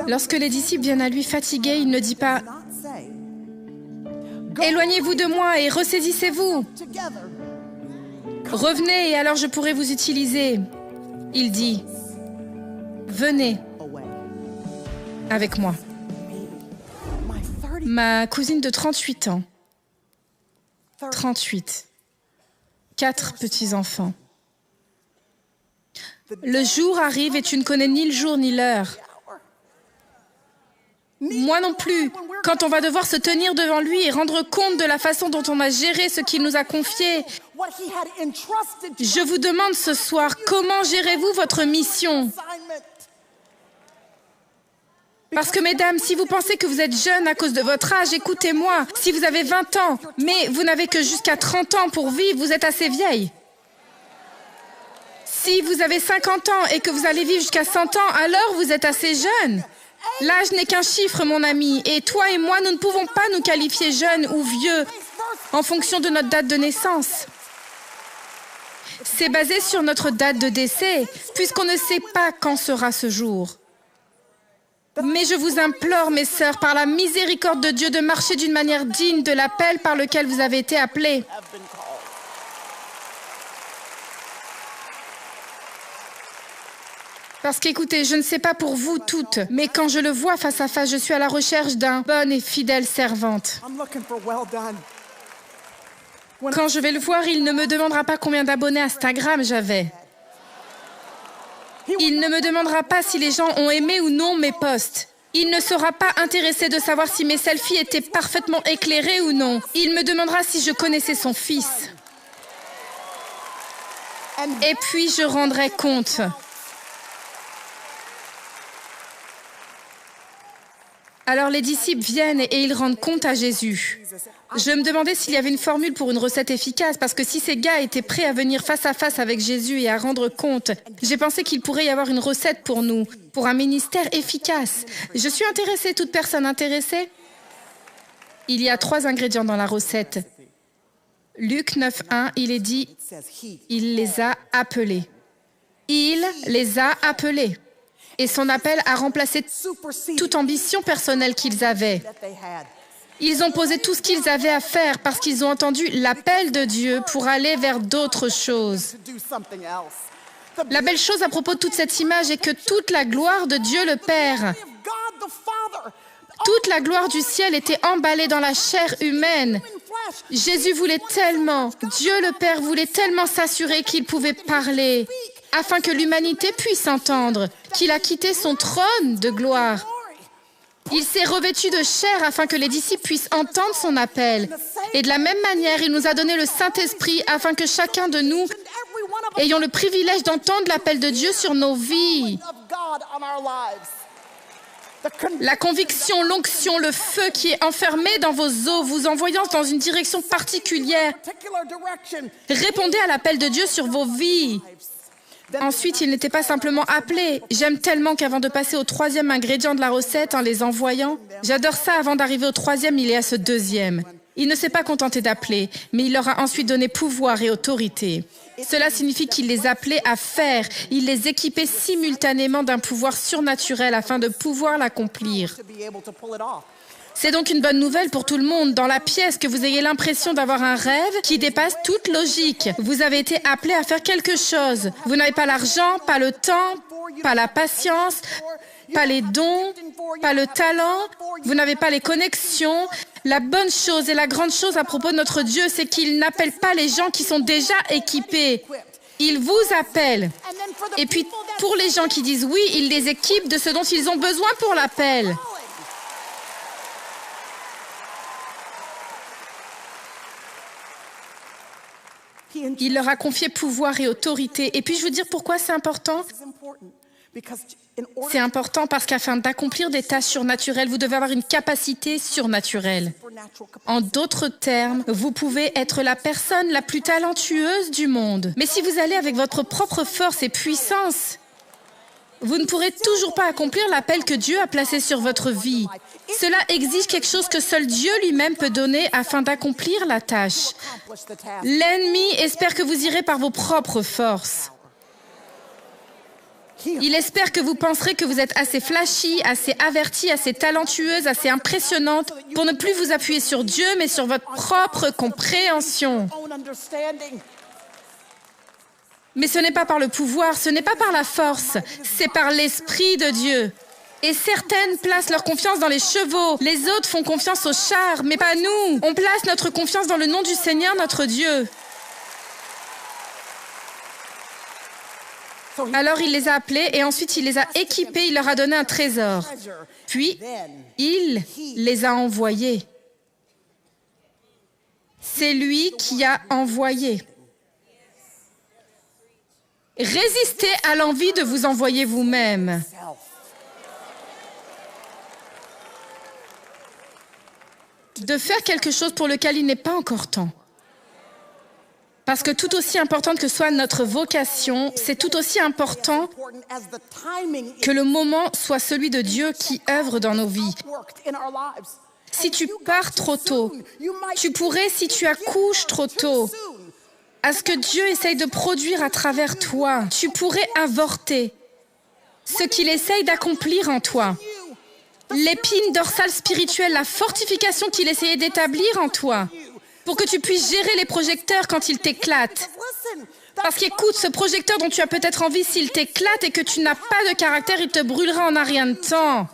Lorsque les disciples viennent à lui fatigués, il ne dit pas « Éloignez-vous de moi et ressaisissez-vous. Revenez et alors je pourrai vous utiliser. » Il dit « Venez avec moi. » Ma cousine de 38 ans, 38, 4 petits-enfants. Le jour arrive et tu ne connais ni le jour ni l'heure. Moi non plus. Quand on va devoir se tenir devant lui et rendre compte de la façon dont on a géré ce qu'il nous a confié, je vous demande ce soir, comment gérez-vous votre mission? Parce que, mesdames, si vous pensez que vous êtes jeune à cause de votre âge, écoutez-moi. Si vous avez 20 ans, mais vous n'avez que jusqu'à 30 ans pour vivre, vous êtes assez vieille. Si vous avez 50 ans et que vous allez vivre jusqu'à 100 ans, alors vous êtes assez jeune. L'âge n'est qu'un chiffre, mon ami. Et toi et moi, nous ne pouvons pas nous qualifier jeunes ou vieux en fonction de notre date de naissance. C'est basé sur notre date de décès, puisqu'on ne sait pas quand sera ce jour. Mais je vous implore, mes sœurs, par la miséricorde de Dieu, de marcher d'une manière digne de l'appel par lequel vous avez été appelés. Parce qu'écoutez, je ne sais pas pour vous toutes, mais quand je le vois face à face, je suis à la recherche d'un bonne et fidèle servante. Quand je vais le voir, il ne me demandera pas combien d'abonnés Instagram j'avais. Il ne me demandera pas si les gens ont aimé ou non mes posts. Il ne sera pas intéressé de savoir si mes selfies étaient parfaitement éclairés ou non. Il me demandera si je connaissais son fils. Et puis je rendrai compte. Alors les disciples viennent et ils rendent compte à Jésus. Je me demandais s'il y avait une formule pour une recette efficace, parce que si ces gars étaient prêts à venir face à face avec Jésus et à rendre compte, j'ai pensé qu'il pourrait y avoir une recette pour nous, pour un ministère efficace. Je suis intéressée, toute personne intéressée? Il y a 3 ingrédients dans la recette. Luc 9:1, il est dit, il les a appelés. Il les a appelés. Et son appel a remplacé toute ambition personnelle qu'ils avaient. Ils ont posé tout ce qu'ils avaient à faire parce qu'ils ont entendu l'appel de Dieu pour aller vers d'autres choses. La belle chose à propos de toute cette image est que toute la gloire de Dieu le Père, toute la gloire du ciel était emballée dans la chair humaine. Jésus voulait tellement, Dieu le Père voulait tellement s'assurer qu'il pouvait parler, afin que l'humanité puisse entendre qu'il a quitté son trône de gloire. Il s'est revêtu de chair afin que les disciples puissent entendre son appel. Et de la même manière, il nous a donné le Saint-Esprit afin que chacun de nous ayons le privilège d'entendre l'appel de Dieu sur nos vies. La conviction, l'onction, le feu qui est enfermé dans vos os, vous envoyant dans une direction particulière. Répondez à l'appel de Dieu sur vos vies. Ensuite, ils n'étaient pas simplement appelés. J'aime tellement qu'avant de passer au 3e ingrédient de la recette, en les envoyant, j'adore ça, avant d'arriver au 3e, il y a ce 2e. Il ne s'est pas contenté d'appeler, mais il leur a ensuite donné pouvoir et autorité. Cela signifie qu'il les appelait à faire. Il les équipait simultanément d'un pouvoir surnaturel afin de pouvoir l'accomplir. C'est donc une bonne nouvelle pour tout le monde dans la pièce que vous ayez l'impression d'avoir un rêve qui dépasse toute logique. Vous avez été appelé à faire quelque chose. Vous n'avez pas l'argent, pas le temps, pas la patience, pas les dons, pas le talent. Vous n'avez pas les connexions. La bonne chose et la grande chose à propos de notre Dieu, c'est qu'il n'appelle pas les gens qui sont déjà équipés. Il vous appelle. Et puis, pour les gens qui disent oui, il les équipe de ce dont ils ont besoin pour l'appel. Il leur a confié pouvoir et autorité. Et puis, je veux dire pourquoi c'est important. C'est important parce qu'afin d'accomplir des tâches surnaturelles, vous devez avoir une capacité surnaturelle. En d'autres termes, vous pouvez être la personne la plus talentueuse du monde. Mais si vous allez avec votre propre force et puissance, vous ne pourrez toujours pas accomplir l'appel que Dieu a placé sur votre vie. Cela exige quelque chose que seul Dieu lui-même peut donner afin d'accomplir la tâche. L'ennemi espère que vous irez par vos propres forces. Il espère que vous penserez que vous êtes assez flashy, assez avertie, assez talentueuse, assez impressionnante pour ne plus vous appuyer sur Dieu, mais sur votre propre compréhension. Mais ce n'est pas par le pouvoir, ce n'est pas par la force, c'est par l'Esprit de Dieu. Et certaines placent leur confiance dans les chevaux, les autres font confiance aux chars, mais pas nous. On place notre confiance dans le nom du Seigneur, notre Dieu. Alors il les a appelés et ensuite il les a équipés, il leur a donné un trésor. Puis, il les a envoyés. C'est lui qui a envoyé. Résistez à l'envie de vous envoyer vous-même. De faire quelque chose pour lequel il n'est pas encore temps. Parce que tout aussi importante que soit notre vocation, c'est tout aussi important que le moment soit celui de Dieu qui œuvre dans nos vies. Si tu pars trop tôt, tu pourrais, si tu accouches trop tôt, à ce que Dieu essaye de produire à travers toi, tu pourrais avorter ce qu'il essaye d'accomplir en toi. L'épine dorsale spirituelle, la fortification qu'il essayait d'établir en toi, pour que tu puisses gérer les projecteurs quand ils t'éclatent. Parce qu'écoute, ce projecteur dont tu as peut-être envie, s'il t'éclate et que tu n'as pas de caractère, il te brûlera en un rien de temps.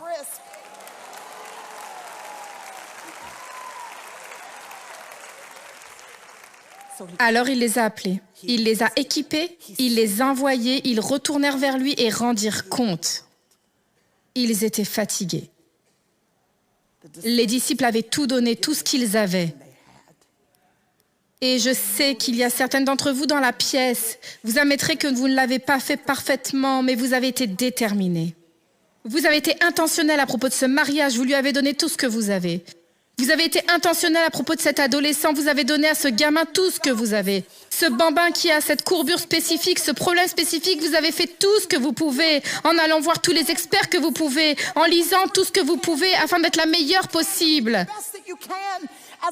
Alors il les a appelés, il les a équipés, il les a envoyés, ils retournèrent vers lui et rendirent compte. Ils étaient fatigués. Les disciples avaient tout donné, tout ce qu'ils avaient. Et je sais qu'il y a certaines d'entre vous dans la pièce. Vous admettrez que vous ne l'avez pas fait parfaitement, mais vous avez été déterminés. Vous avez été intentionnel à propos de ce mariage, vous lui avez donné tout ce que vous avez. Vous avez été intentionnel à propos de cet adolescent, vous avez donné à ce gamin tout ce que vous avez. Ce bambin qui a cette courbure spécifique, ce problème spécifique, vous avez fait tout ce que vous pouvez, en allant voir tous les experts que vous pouvez, en lisant tout ce que vous pouvez afin d'être la meilleure possible.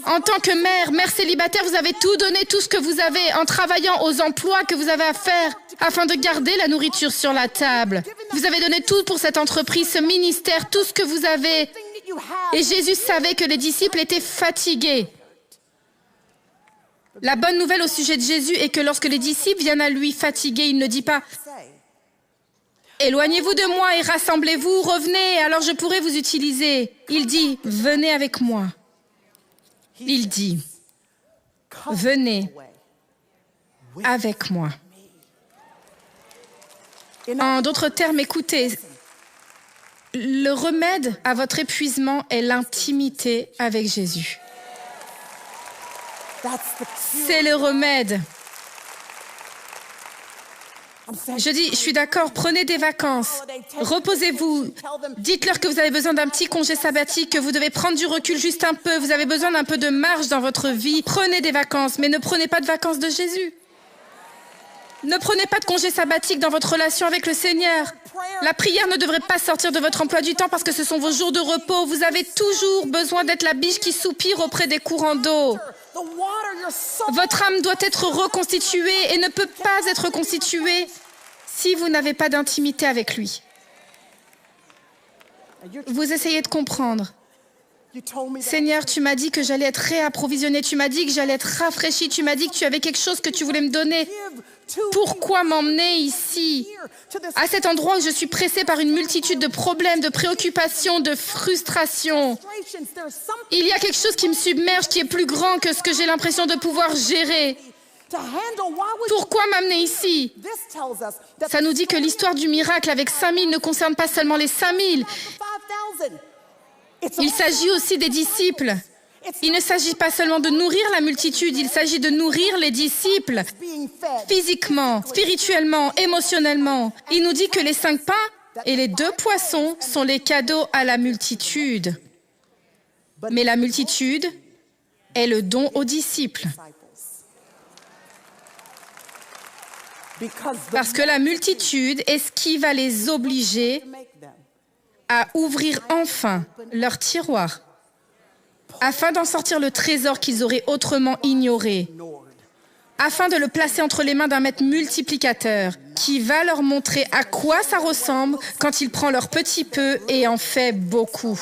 En tant que mère célibataire, vous avez tout donné, tout ce que vous avez, en travaillant aux emplois que vous avez à faire, afin de garder la nourriture sur la table. Vous avez donné tout pour cette entreprise, ce ministère, tout ce que vous avez. Et Jésus savait que les disciples étaient fatigués. La bonne nouvelle au sujet de Jésus est que lorsque les disciples viennent à lui fatigués, il ne dit pas « Éloignez-vous de moi et rassemblez-vous, revenez, alors je pourrai vous utiliser. » Il dit « Venez avec moi. » Il dit « Venez avec moi. » En d'autres termes, écoutez, le remède à votre épuisement est l'intimité avec Jésus. C'est le remède. Je dis, je suis d'accord, prenez des vacances, reposez-vous, dites-leur que vous avez besoin d'un petit congé sabbatique, que vous devez prendre du recul juste un peu, vous avez besoin d'un peu de marge dans votre vie. Prenez des vacances, mais ne prenez pas de vacances de Jésus. Ne prenez pas de congé sabbatique dans votre relation avec le Seigneur. La prière ne devrait pas sortir de votre emploi du temps parce que ce sont vos jours de repos. Vous avez toujours besoin d'être la biche qui soupire auprès des courants d'eau. Votre âme doit être reconstituée et ne peut pas être reconstituée si vous n'avez pas d'intimité avec lui. Vous essayez de comprendre. Seigneur, tu m'as dit que j'allais être réapprovisionné, tu m'as dit que j'allais être rafraîchi, tu m'as dit que tu avais quelque chose que tu voulais me donner. Pourquoi m'emmener ici, à cet endroit où je suis pressé par une multitude de problèmes, de préoccupations, de frustrations? Il y a quelque chose qui me submerge, qui est plus grand que ce que j'ai l'impression de pouvoir gérer. Pourquoi m'amener ici? Ça nous dit que l'histoire du miracle avec 5000 ne concerne pas seulement les 5000. Il s'agit aussi des disciples. Il ne s'agit pas seulement de nourrir la multitude, il s'agit de nourrir les disciples, physiquement, spirituellement, émotionnellement. Il nous dit que les 5 pains et les 2 poissons sont les cadeaux à la multitude. Mais la multitude est le don aux disciples. Parce que la multitude est ce qui va les obliger à ouvrir enfin leur tiroir, afin d'en sortir le trésor qu'ils auraient autrement ignoré, afin de le placer entre les mains d'un maître multiplicateur, qui va leur montrer à quoi ça ressemble quand il prend leur petit peu et en fait beaucoup.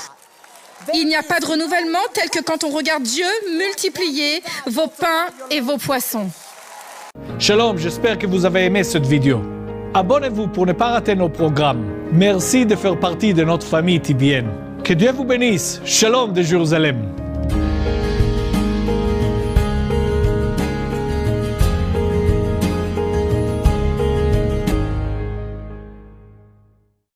Il n'y a pas de renouvellement tel que quand on regarde Dieu multiplier vos pains et vos poissons. Shalom, j'espère que vous avez aimé cette vidéo. Abonnez-vous pour ne pas rater nos programmes. Merci de faire partie de notre famille TBN. Que Dieu vous bénisse. Shalom de Jérusalem.